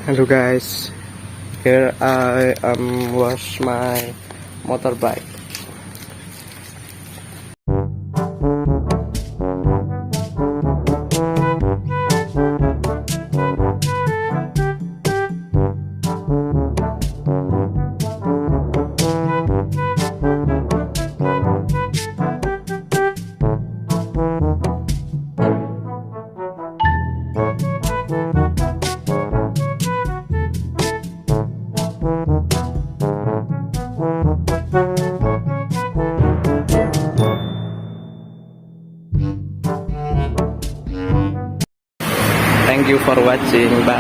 Hello guys, here I wash my motorbike. Thank you for watching. Bye.